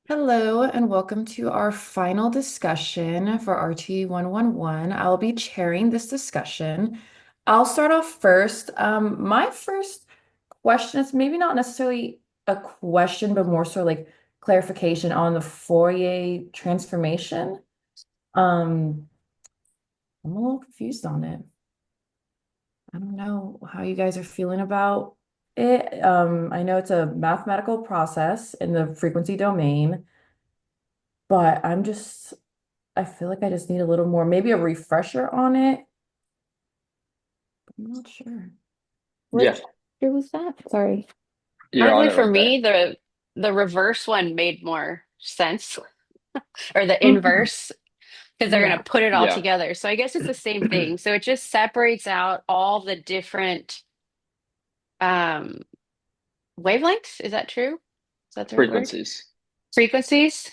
Hello, and welcome to our final discussion for RT 111. I'll be chairing this discussion. I'll start off first. My first question is maybe not necessarily a question, but more so like clarification on the Fourier transformation. Um, I'm a little confused on it. I don't know how you guys are feeling about it. I know it's a mathematical process in the frequency domain, but I feel like I just need a little more, maybe a refresher on it. I'm not sure. Yeah, What year was that? Sorry. you're on Honestly, it for right there. me, the reverse one made more sense, or the Mhm. inverse, because they're going Yeah. to put it all Yeah. together. So I guess it's the same thing. So it just separates out all the different um, wavelengths. Is that true? Is that the right word? Frequencies. Frequencies,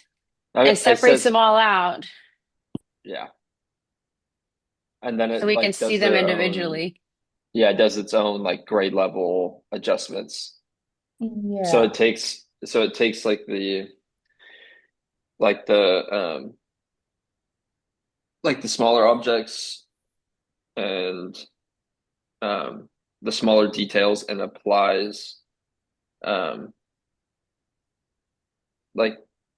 and It separates them says, all out yeah. And then so it we can like see does them their own, individually. yeah, it does its own like grade level adjustments. So Yeah. it takes like the like the smaller objects and um the smaller details and applies um like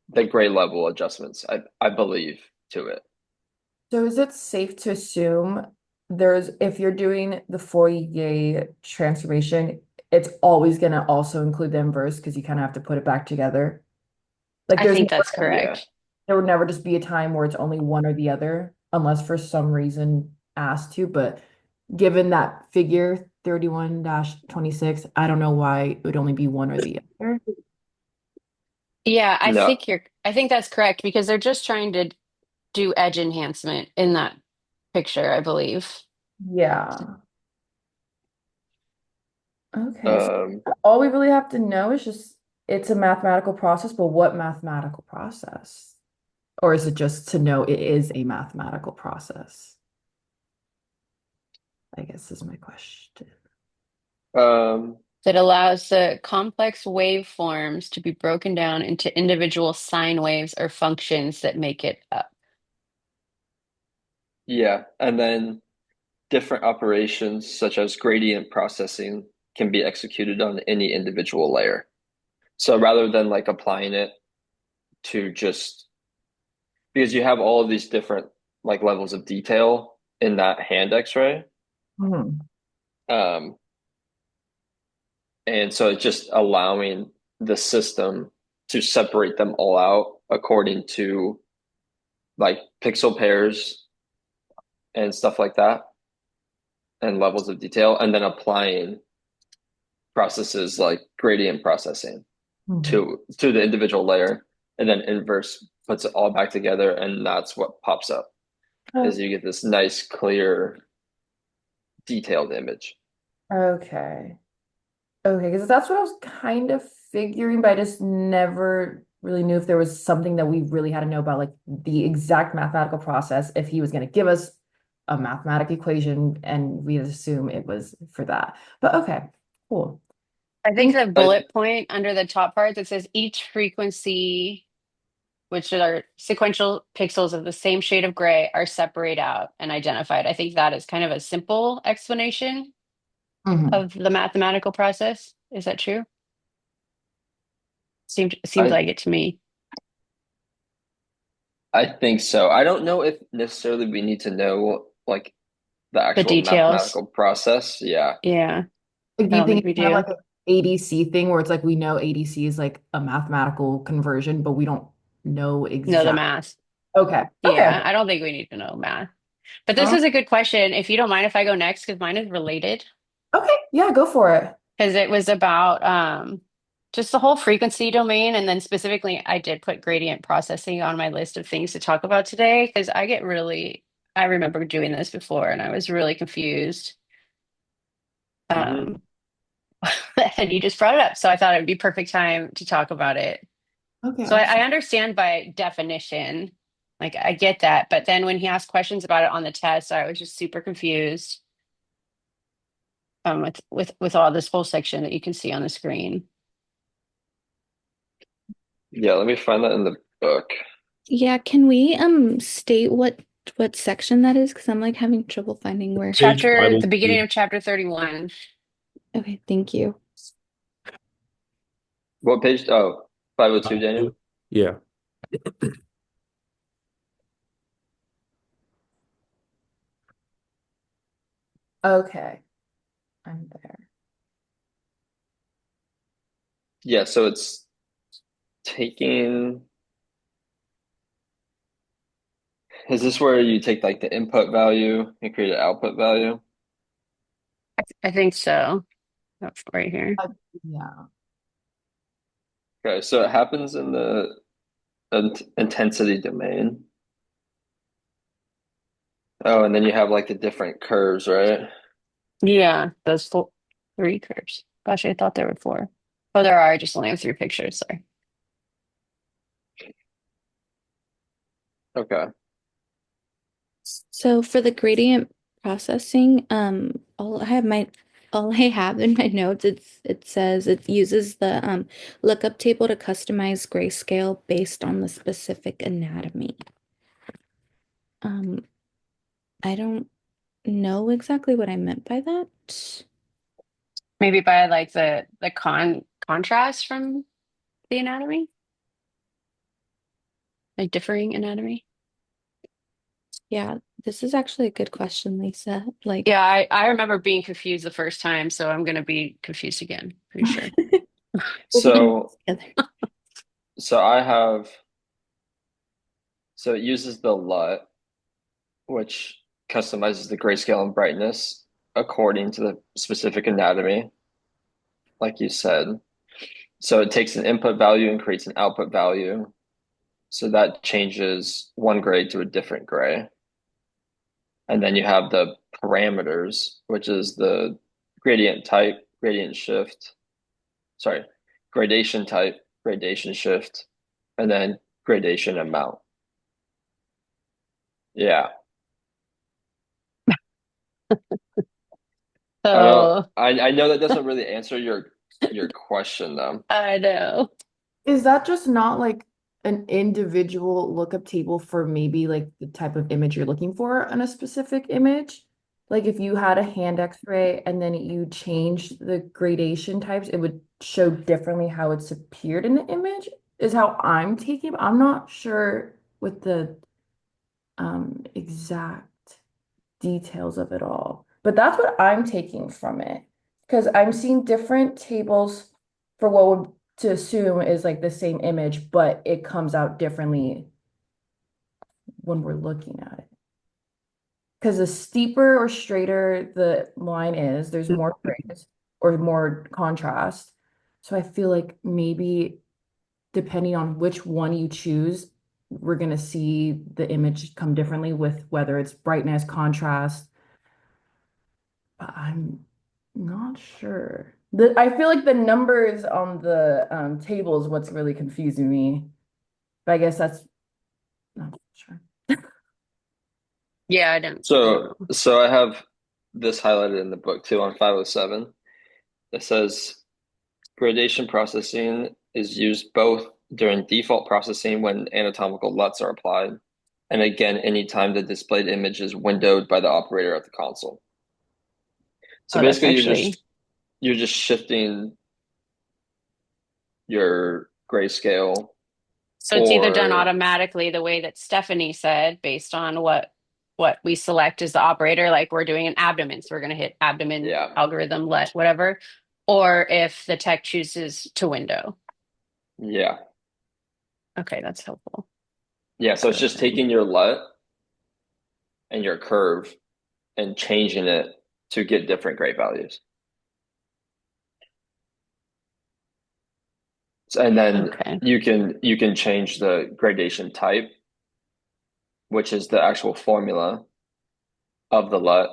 the grade level adjustments, I believe, to it. So is it safe to assume if you're doing the Fourier transformation, it's always going to also include the inverse because you kind of have to put it back together? Like I there's think never that's gonna be, Yeah. correct. there would never just be a time where it's only one or the other, unless for some reason asked to, but given that figure 31-26, I don't know why it would only be one or the other. Yeah, No. I think that's correct because they're just trying to do edge enhancement in that picture, I believe. Yeah. Okay. So Um all we really have to know is just it's a mathematical process, but what mathematical process? Or is it just to know it is a mathematical process? I guess is my question. um That allows the complex waveforms to be broken down into individual sine waves or functions that make it up. yeah, and then different operations such as gradient processing can be executed on any individual layer. So rather than like applying it to just because you have all of these different like levels of detail in that hand X-ray, Hmm. um, and so it's just allowing the system to separate them all out according to like pixel pairs and stuff like that and levels of detail, and then applying processes like gradient processing Hmm. to the individual layer, and then inverse puts it all back together, and that's what pops up is Oh, you get this nice, clear, detailed image. okay. Okay, because that's what I was kind of figuring, but I just never really knew if there was something that we really had to know about, like the exact mathematical process, if he was going to give us a mathematical equation and we'd assume it was for that. But okay, cool. I think Thank the I bullet point under the top part that says each frequency, which are sequential pixels of the same shade of gray, are separated out and identified. I think that is kind of a simple explanation Mhm. of the mathematical process. Is that true? Seems I like it to me. I think so. I don't know if necessarily we need to know like the The actual details. mathematical process. Yeah. Yeah, Like, do I you don't think think it's we kind of do. like an ADC thing where it's like we know ADC is like a mathematical conversion, but we don't know Know the exact. math. Okay. Okay. Yeah, I don't think we need to know math. But this Uh, is a good question. If you don't mind if I go next, because mine is related. okay. Yeah, go for it. Because it was about just the whole frequency domain. And then specifically, I did put gradient processing on my list of things to talk about today because I remember doing this before and I was really confused. Hmm. Um, and you just brought it up. So I thought it would be perfect time to talk about it. Okay, So I awesome. understand by definition, like I get that. But then when he asked questions about it on the test, I was just super confused with all this whole section that you can see on the screen. Yeah, let me find that in the book. Yeah, can we state what section that is? Because I'm like having trouble finding where. Page The beginning 502. of chapter 31. Okay, thank you. What page? Oh, 502, Daniel. 502. Yeah. Okay, I'm there. Yeah, so it's taking, is this where you take like the input value and create an output value? I think so. That's right here. Uh, yeah. Okay, so it happens in the intensity domain. Oh, and then you have like the different curves, right? Yeah, those three curves. Gosh, I thought there were four. Oh, there are. I just only have three pictures. Sorry. Okay. So for the gradient processing, all I have in my notes, it says it uses the lookup table to customize grayscale based on the specific anatomy. Um, I don't know exactly what I meant by that. Maybe by like the contrast from the anatomy, like differing anatomy. Yeah, this is actually a good question, Lisa. Like, Yeah, I remember being confused the first time, so I'm gonna be confused again, pretty sure. we'll be in So, this together. so I have, so it uses the LUT, which customizes the grayscale and brightness according to the specific anatomy, like you said. So it takes an input value and creates an output value. So that changes one gray to a different gray. And then you have the parameters, which is the gradient type, gradient shift, sorry, gradation type, gradation shift, and then gradation amount. Yeah. I don't So I know that doesn't really answer your question though. I know. Is that just not like an individual lookup table for maybe like the type of image you're looking for in a specific image? Like if you had a hand X-ray and then you changed the gradation types, it would show differently how it's appeared in the image, is how I'm taking. I'm not sure with the exact details of it all. But that's what I'm taking from it. Because I'm seeing different tables for what would to assume is like the same image, but it comes out differently when we're looking at it. Because the steeper or straighter the line is, there's more grays or more contrast. So I feel like maybe depending on which one you choose, we're gonna see the image come differently with whether it's brightness, contrast, but I'm not sure. I feel like the numbers on the table is what's really confusing me. But I guess that's not sure. Yeah, I don't So know. so I have this highlighted in the book too on 507. It says gradation processing is used both during default processing when anatomical LUTs are applied, and again anytime the displayed image is windowed by the operator at the console. So Oh, that's basically actually you're just shifting your grayscale so it's either done or automatically the way that Stephanie said, based on what we select as the operator, like we're doing an abdomen, so we're gonna hit abdomen yeah, algorithm let whatever, or if the tech chooses to window. yeah. Okay, that's helpful. Yeah, so it's just Curving. taking your LUT and your curve and changing it to get different gray values. And then Okay. you can change the gradation type, which is the actual formula of the LUT,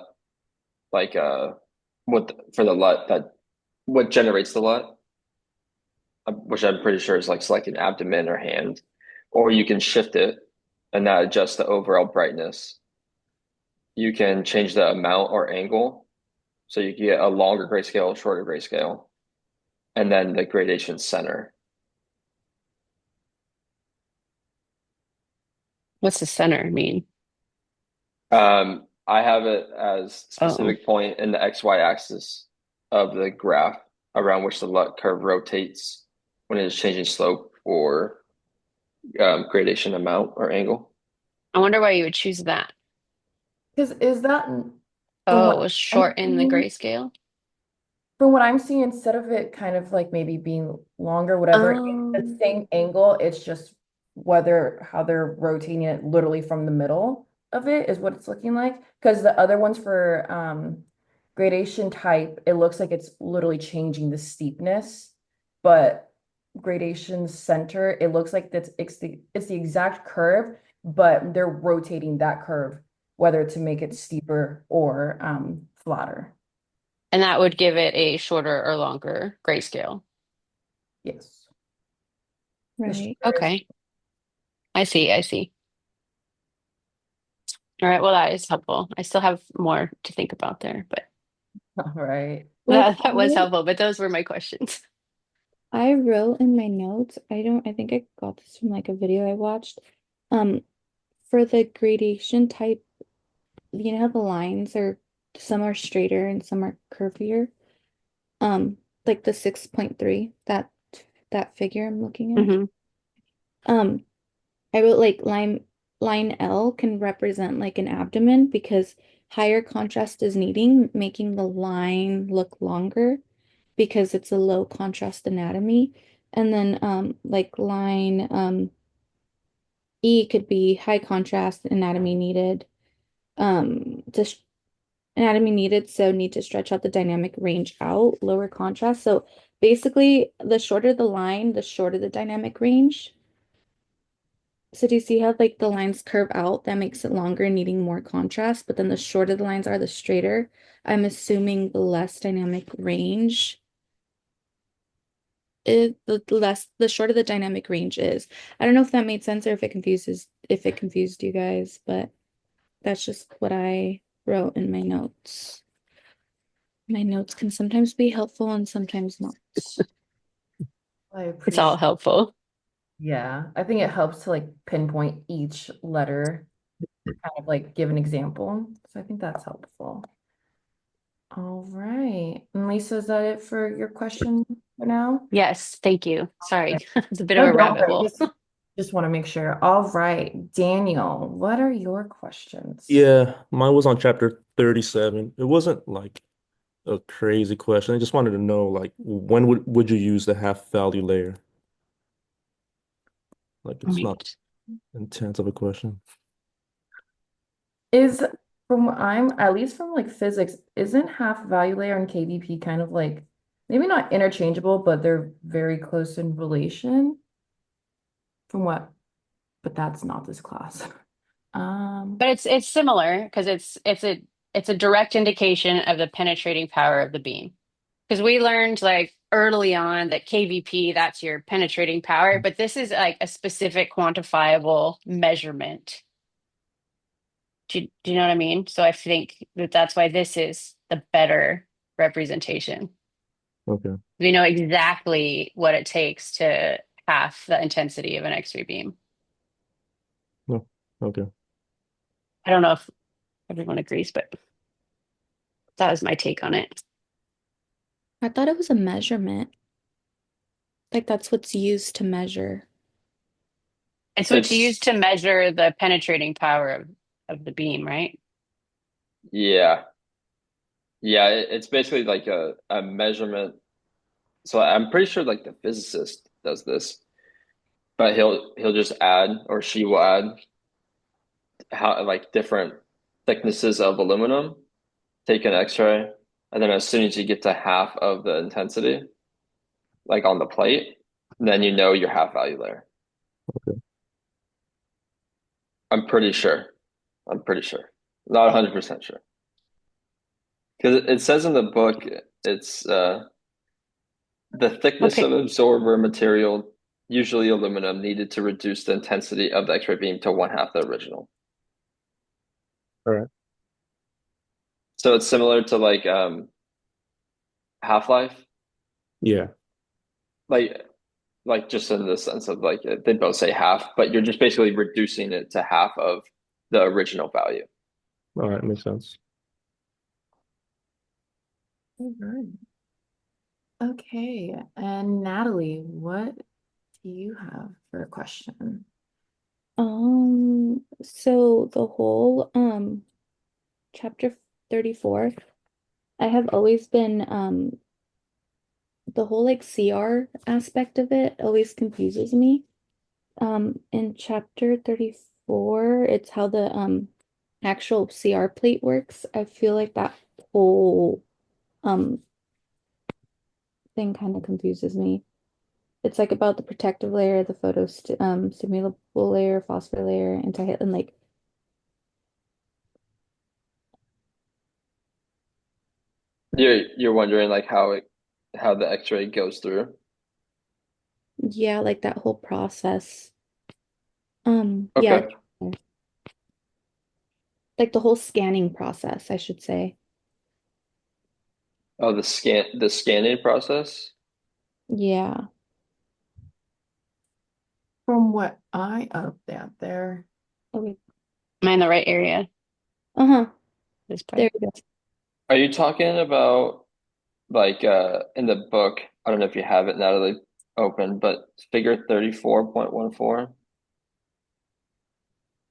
like what for the LUT that what generates the LUT, which I'm pretty sure is like selecting abdomen or hand, or you can shift it and that adjusts the overall brightness. You can change the amount or angle, so you can get a longer grayscale, shorter grayscale, and then the gradation center. What's the center mean? I have it as Oh, specific point in the XY axis of the graph around which the LUT curve rotates when it is changing slope or gradation amount or angle. I wonder why you would choose that. Because is that from Oh, it what was I'm short in the seeing? grayscale. From what I'm seeing, instead of it kind of like maybe being longer, whatever, it's the Um, same angle. It's just whether how they're rotating it literally from the middle of it is what it's looking like. Because the other ones for gradation type, it looks like it's literally changing the steepness, but gradation center, it looks like it's the exact curve, but they're rotating that curve, whether to make it steeper or flatter. and that would give it a shorter or longer grayscale. Yes. The Right. shorter is Okay, I see, I see. All right, well, that is helpful. I still have more to think about there, but all right. Like that was helpful. But those were my questions. I wrote in my notes, I think I got this from like a video I watched. Um, for the gradation type, you know how the lines are some are straighter and some are curvier. Like the 6.3, that figure I'm looking at. Hmm. Um, I wrote like line L can represent like an abdomen because higher contrast is needing, making the line look longer because it's a low contrast anatomy. And then like line E could be high contrast anatomy needed. Just anatomy needed, so need to stretch out the dynamic range out, lower contrast. So basically, the shorter the line, the shorter the dynamic range. So do you see how like the lines curve out? That makes it longer, needing more contrast, but then the shorter the lines are, the straighter. I'm assuming the less dynamic range is the shorter the dynamic range is. I don't know if that made sense or if it confused you guys, but that's just what I wrote in my notes. My notes can sometimes be helpful and sometimes not. I It's all appreciate. helpful. Yeah, I think it helps to like pinpoint each letter, kind of like give an example. So I think that's helpful. All right. And Lisa, is that it for your question for now? Yes, thank you. Sorry, it's a bit of No, a don't rabbit worry. hole. Just want to make sure. All right, Daniel, what are your questions? Yeah, mine was on chapter 37. It wasn't like a crazy question. I just wanted to know like when would you use the half value layer? Like I it's mean, not intense of a question. Is from what I'm at least from like physics, isn't half value layer and KVP kind of like maybe not interchangeable, but they're very close in relation from what, but that's not this class. Um, but it's similar because it's a direct indication of the penetrating power of the beam. Because we learned like early on that KVP, that's your penetrating power, but this is like a specific quantifiable measurement. Do you know what I mean? So I think that that's why this is the better representation. Okay. We know exactly what it takes to half the intensity of an X-ray beam. No. Okay. I don't know if everyone agrees, but that was my take on it. I thought it was a measurement. Like that's what's used to measure. It's what you use It's to measure the penetrating power of the beam, right? yeah, yeah. It's basically like a measurement. So I'm pretty sure like the physicist does this, but he'll just add or she will add how like different thicknesses of aluminum, take an X-ray, and then as soon as you get to half of the intensity, like on the plate, then you know your half value layer. Okay. I'm pretty sure. I'm pretty sure. Not 100% sure. Because it says in the book, it's the thickness of Okay. absorber material, usually aluminum, needed to reduce the intensity of the X-ray beam to one half the original. All right. So it's similar to like Half-Life. Yeah. Like like just in the sense of like they both say half, but you're just basically reducing it to half of the original value. All right, makes sense. All right. Okay, and Natalie, what do you have for a question? So the whole chapter 34, I have always been the whole like CR aspect of it always confuses me. In chapter 34, it's how the actual CR plate works. I feel like that whole um thing kind of confuses me. It's like about the protective layer, the stimulable layer, phosphor layer, and like You're wondering like how the X-ray goes through. yeah, like that whole process. Yeah, Okay. like the whole scanning process, I should say. Oh, the scanning process. Yeah. From what I upped out there. Okay. Am I in the right area? Uh-huh. This part. There we go. Are you talking about like in the book? I don't know if you have it, Natalie, open, but figure 34.14. Are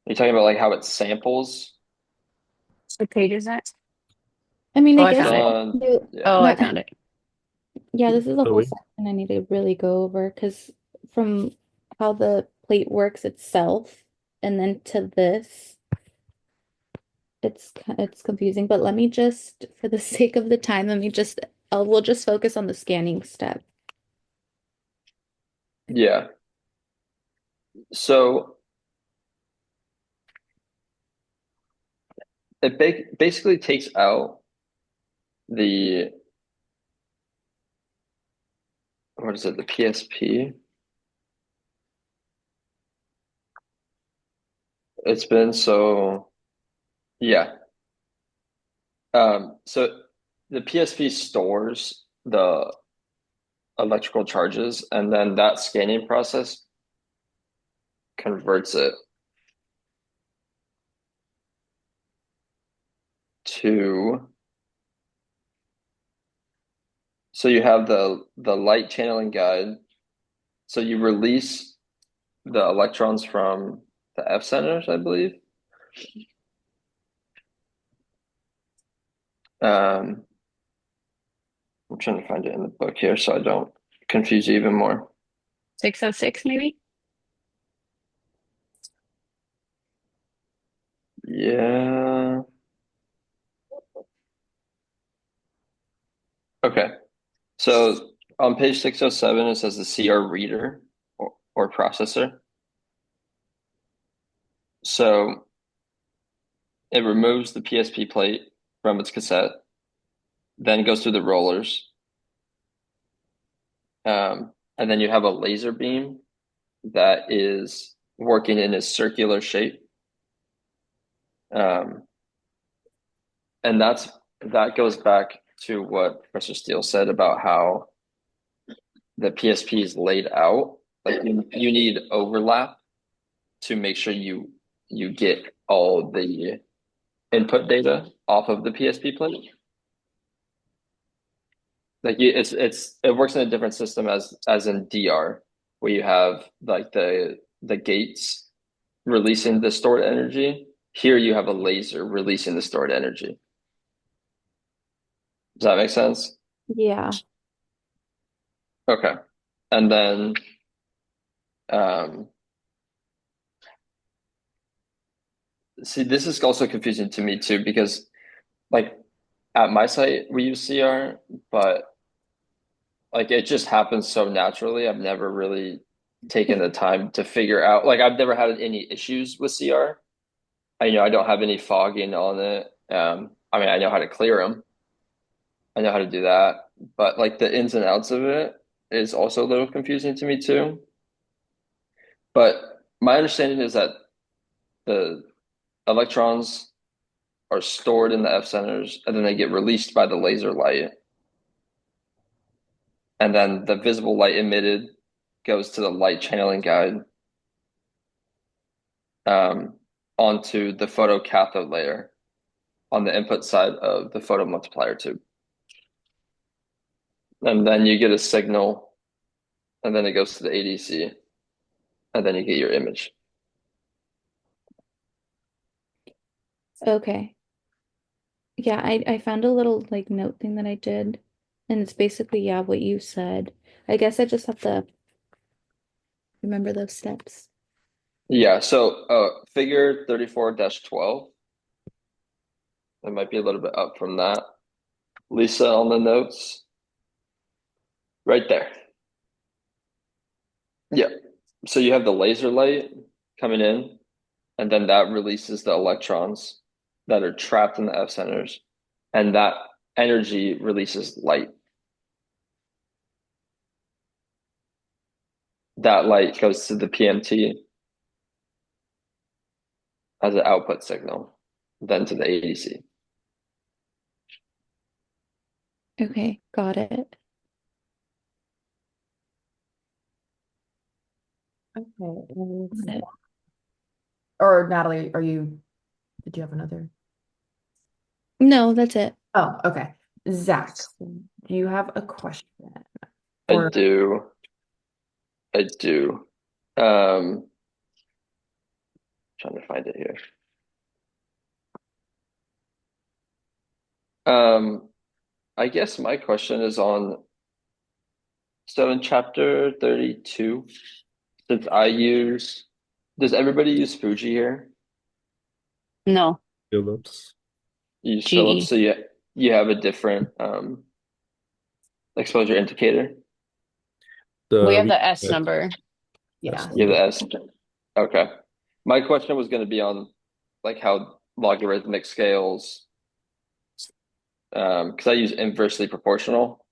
you talking about like how it samples? What page is that? I mean, Oh, I I It's guess found it. yeah. Oh, I not, found it. yeah, this is a whole Zoe? section I need to really go over because from how the plate works itself and then to this, it's confusing. But let me just, for the sake of the time, we'll just focus on the scanning step. Yeah. So it basically takes out the what is it, the PSP? It's been so yeah. So the PSP stores the electrical charges, and then that scanning process converts it to. So you have the light channeling guide. So you release the electrons from the F centers, I believe. Um, I'm trying to find it in the book here so I don't confuse you even more. 606 maybe? Yeah. Okay. So on page 607, it says the CR reader or processor. So it removes the PSP plate from its cassette, then goes through the rollers. And then you have a laser beam that is working in a circular shape. Um, and that goes back to what Professor Steele said about how the PSP is laid out. Like you need overlap to make sure you get all the input data off of the PSP plate. Like it works in a different system as in DR, where you have like the gates releasing the stored energy. Here you have a laser releasing the stored energy. Does that make sense? Yeah. Okay. And then see, this is also confusing to me too, because like at my site we use CR, but like it just happens so naturally. I've never really taken the time to figure out, like I've never had any issues with CR. I don't have any fogging on it. I mean, I know how to clear them. I know how to do that, but like the ins and outs of it is also a little confusing to me too. But my understanding is that the electrons are stored in the F centers and then they get released by the laser light. And then the visible light emitted goes to the light channeling guide onto the photocathode layer on the input side of the photomultiplier tube. And then you get a signal, and then it goes to the ADC, and then you get your image. Okay. Yeah, I found a little like note thing that I did, and it's basically, yeah, what you said. I guess I just have to remember those steps. Yeah, so figure 34-12. It might be a little bit up from that. Lisa on the notes. Right there. Yeah. So you have the laser light coming in, and then that releases the electrons that are trapped in the F centers, and that energy releases light. That light goes to the PMT as an output signal, then to the ADC. Okay, got it. Okay. Or Natalie, did you have another? No, that's it. Oh, okay. Zach, do you have a question? I Or do. Trying to find it here. I guess my question is on, so in chapter 32, since does everybody use Fuji here? No, Phillips. You use Philips, GE. so you have a different exposure indicator. We have We the S number. yeah. You have the S. Okay. My question was going to be on like how logarithmic scales, because I use inversely proportional,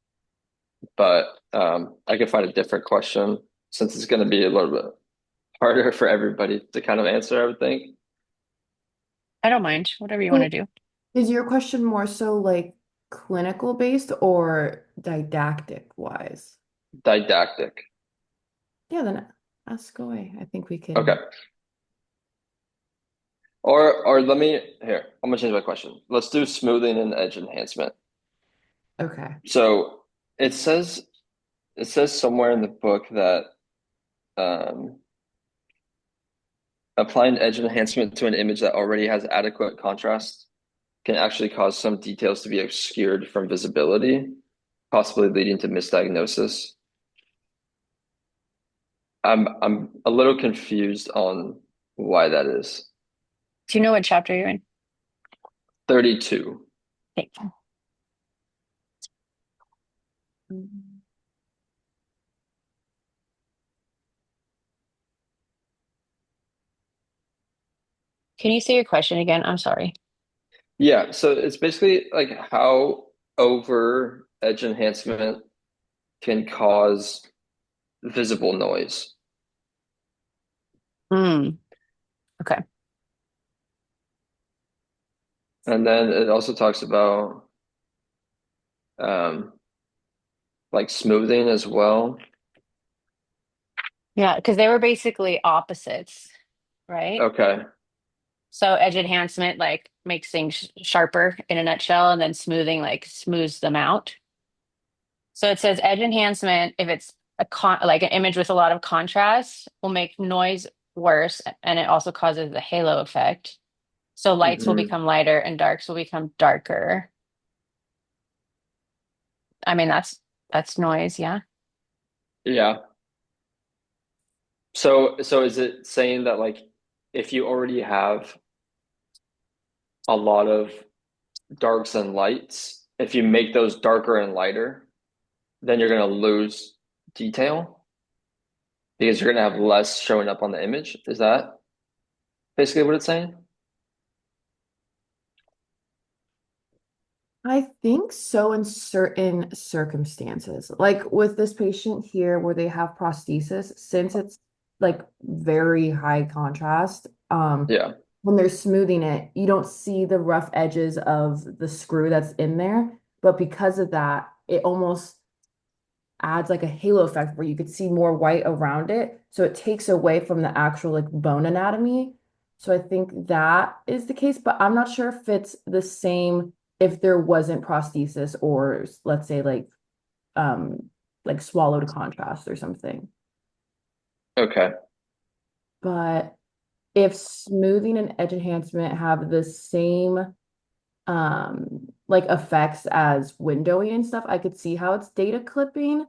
but I could find a different question since it's going to be a little bit harder for everybody to kind of answer, I would think. I don't mind. Whatever you want to do. Is your question more so like clinical based or didactic wise? Didactic. Yeah, then ask away. I think we can. Okay. Or let me here. I'm gonna change my question. Let's do smoothing and edge enhancement. Okay. So it says somewhere in the book that um, applying edge enhancement to an image that already has adequate contrast can actually cause some details to be obscured from visibility, possibly leading to misdiagnosis. I'm a little confused on why that is. Do you know what chapter you're in? 32. Okay. Can you say your question again? I'm sorry. Yeah, so it's basically like how over edge enhancement can cause visible noise. Hmm. Okay. And then it also talks about um, like smoothing as well. Yeah, because they were basically opposites, right? Okay. So edge enhancement like makes things sharper in a nutshell, and then smoothing like smooths them out. So it says edge enhancement, if it's like an image with a lot of contrast, will make noise worse, and it also causes the halo effect. So lights will Hmm. become lighter and darks will become darker. I mean, that's noise, yeah. Yeah. So is it saying that like if you already have a lot of darks and lights, if you make those darker and lighter, then you're going to lose detail because you're going to have less showing up on the image? Is that basically what it's saying? I think so in certain circumstances. Like with this patient here where they have prosthesis, since it's like very high contrast, Yeah. when they're smoothing it, you don't see the rough edges of the screw that's in there. But because of that, it almost adds like a halo effect where you could see more white around it. So it takes away from the actual like bone anatomy. So I think that is the case, but I'm not sure if it's the same if there wasn't prosthesis or let's say like swallowed contrast or something. Okay. But if smoothing and edge enhancement have the same like effects as windowing and stuff, I could see how it's data clipping.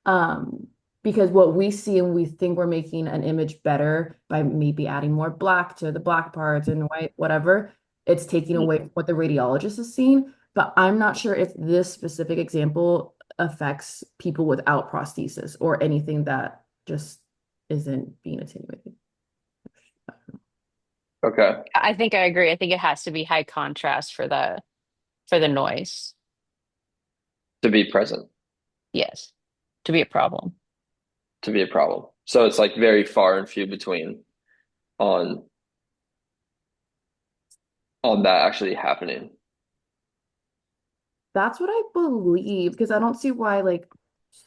Um, because what we see and we think we're making an image better by maybe adding more black to the black parts and white, whatever, it's taking away from what the radiologist is seeing. But I'm not sure if this specific example affects people without prosthesis or anything that just isn't being attenuated. Okay. I think I agree. I think it has to be high contrast for the noise. To be present, Yes. To be a problem. to be a problem. So it's like very far and few between on that actually happening. That's what I believe because I don't see why like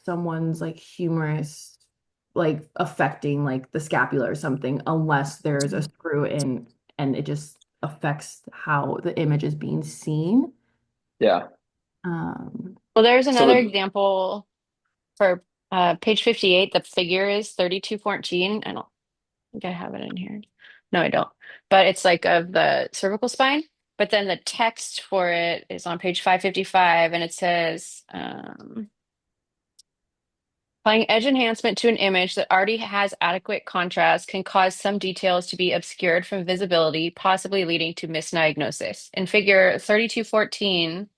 someone's like humorous like affecting like the scapula or something unless there's a screw in and it just affects how the image is being seen. Yeah. Well, there's So another the example for page 58. The figure is 3214. I don't think I have it in here. No, I don't. But it's like of the cervical spine. But then the text for it is on page 555, and it says, applying edge enhancement to an image that already has adequate contrast can cause some details to be obscured from visibility, possibly leading to misdiagnosis. In figure 3214,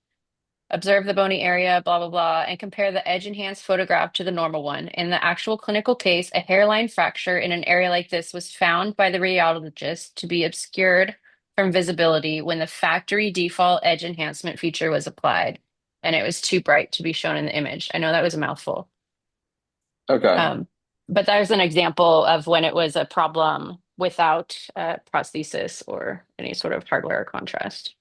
observe the bony area, blah, blah, blah, and compare the edge enhanced photograph to the normal one. In the actual clinical case, a hairline fracture in an area like this was found by the radiologist to be obscured from visibility when the factory default edge enhancement feature was applied, and it was too bright to be shown in the image. I know that was a mouthful. okay. But there's an example of when it was a problem without prosthesis or any sort of hardware or contrast.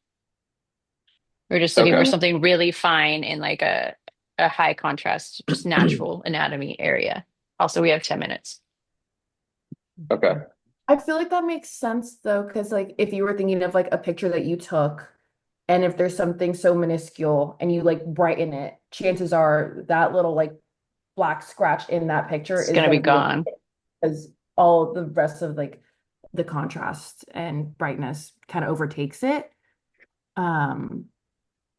We're just looking for Okay. something really fine in like a high contrast, just natural anatomy area. Also, we have 10 minutes. Okay. I feel like that makes sense though, because like if you were thinking of like a picture that you took and if there's something so minuscule and you like brighten it, chances are that little like black scratch in that picture It's is gonna going be to be gone. okay because all the rest of like the contrast and brightness kind of overtakes it. Um,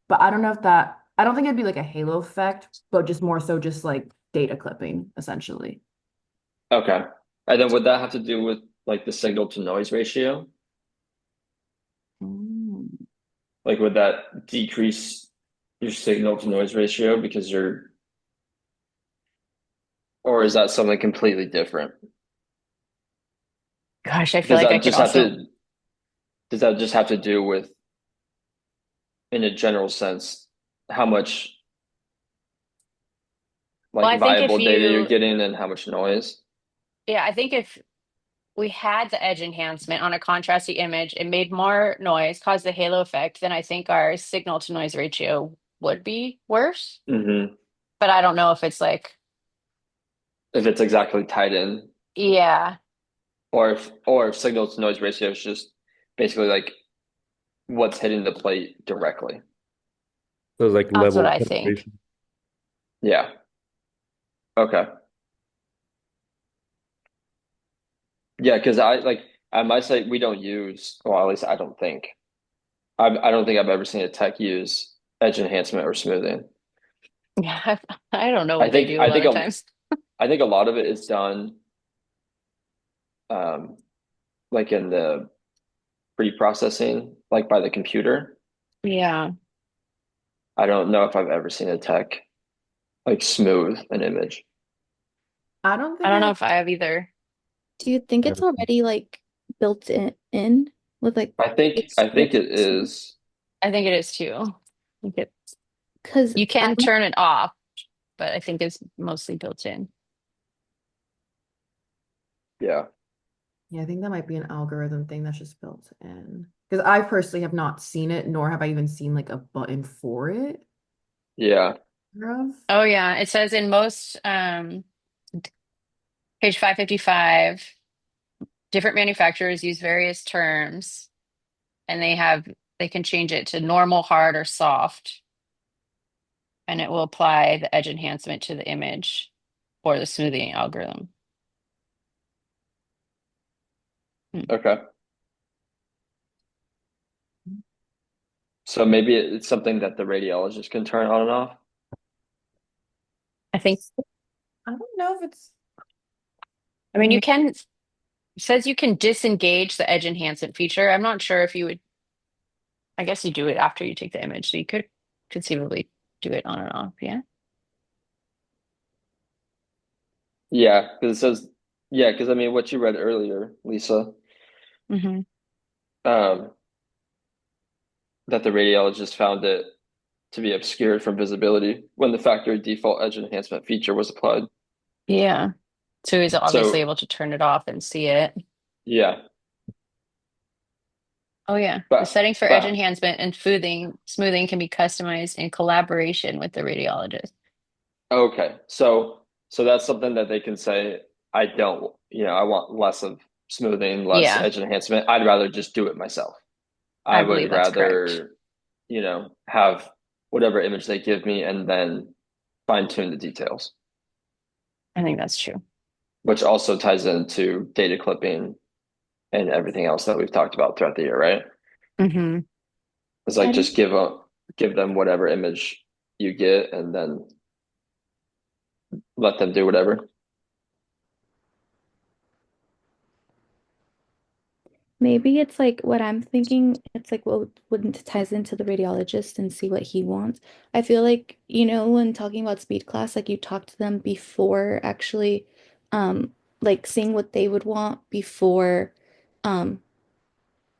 but I don't know if that, I don't think it'd be like a halo effect, but just more so just like data clipping essentially. Okay. And then would that have to do with like the signal to noise ratio? Mm. Like would that decrease your signal to noise ratio because you're, or is that something completely different? Gosh, I feel Does like I that could just have also, to does that just have to do with, in a general sense, how much well, like I think if viable data you're you, getting and how much noise? yeah, I think if we had the edge enhancement on a contrasty image, it made more noise, caused the halo effect, then I think our signal to noise ratio would be worse. Hmm. But I don't know if it's like, If it's exactly tied in, yeah, or if signal to noise ratio is just basically like what's hitting the plate directly. So it's like that's what level I think. penetration. Yeah. Okay. Yeah, because I like at my site we don't use, well, at least I don't think. I don't think I've ever seen a tech use edge enhancement or smoothing. Yeah, I don't know I what they think do a I lot think of a times. I think a lot of it is done um like in the pre-processing, like by the computer. Yeah. I don't know if I've ever seen a tech like smooth an image. I don't I think don't I know have. if I have either. Do you think it's Yeah. already like built in with like I think it scripts? is. I think it is too. I think it, Because you I can turn it off, but I think it's mostly built in. Yeah. Yeah, I think that might be an algorithm thing that's just built in. Because I personally have not seen it, nor have I even seen like a button for it. Yeah. of? Oh yeah, it says in most page 555, different manufacturers use various terms and they can change it to normal, hard, or soft, and it will apply the edge enhancement to the image or the smoothing algorithm. Hmm. Okay. So maybe it's something that the radiologist can turn on and off. I think, I don't know if it's I mean, it says you can disengage the edge enhancement feature. I'm not sure if you would, I guess you do it after you take the image, so you could conceivably do it on and off, yeah. Yeah, because it says, yeah, because I mean, what you read earlier, Lisa, Hmm. um, that the radiologist found it to be obscured from visibility when the factory default edge enhancement feature was applied. Yeah. So he's obviously So, able to turn it off and see it. yeah, Oh yeah. The but settings for edge but enhancement and smoothing can be customized in collaboration with the radiologist. okay, so that's something that they can say, I don't, I want less of smoothing, less Yeah, edge enhancement. I'd rather just do it myself. I I believe would that's correct. rather, have whatever image they give me and then fine tune the details, I think that's true. which also ties into data clipping and everything else that we've talked about throughout the year, right? Hmm. It's like I don't just give them whatever image you get and then let them do whatever. Maybe it's like what I'm thinking. It's like what wouldn't ties into the radiologist and see what he wants. I feel like, when talking about speed class, like you talk to them before actually, like seeing what they would want before, um,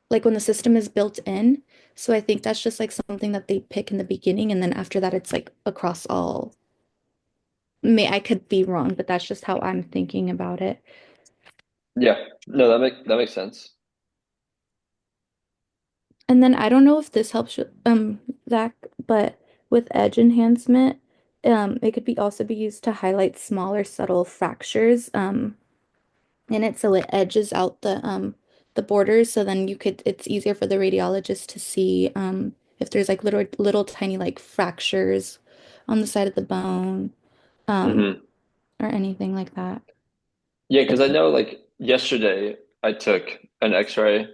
like when the system is built in. So I think that's just like something that they pick in the beginning, and then after that, it's like across all. I could be wrong, but that's just how I'm thinking about it. Yeah, no, that makes sense. And then I don't know if this helps you, Zach, but with edge enhancement, it could be also be used to highlight smaller, subtle fractures, in it, so it edges out the borders. So then it's easier for the radiologist to see, if there's like little tiny like fractures on the side of the bone, um, Hmm. or anything like that. Yeah, because I know like yesterday I took an X-ray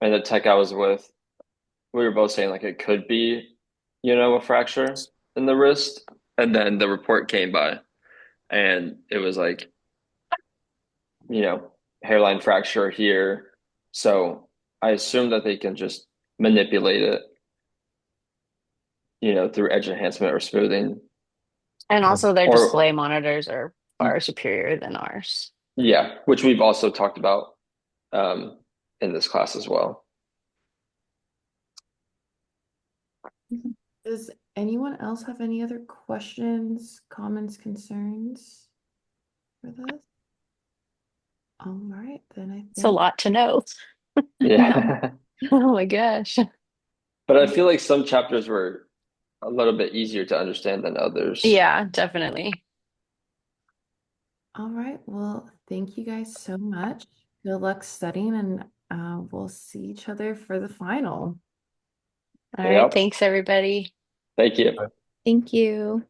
and the tech I was with, we were both saying like it could be, a fracture in the wrist. And then the report came by and it was like, you know, hairline fracture here. So I assume that they can just manipulate it, through edge enhancement or smoothing. And also their Or display monitors are far superior than ours. yeah, which we've also talked about um in this class as well. Does anyone else have any other questions, comments, concerns for this? All right, then I It's a think lot to know. Yeah. Oh my gosh. But I feel like some chapters were a little bit easier to understand than others. Yeah, definitely. all right. Well, thank you guys so much. Good luck studying, and we'll see each other for the final. All right, Yep. thanks everybody. Thank you. Thank you.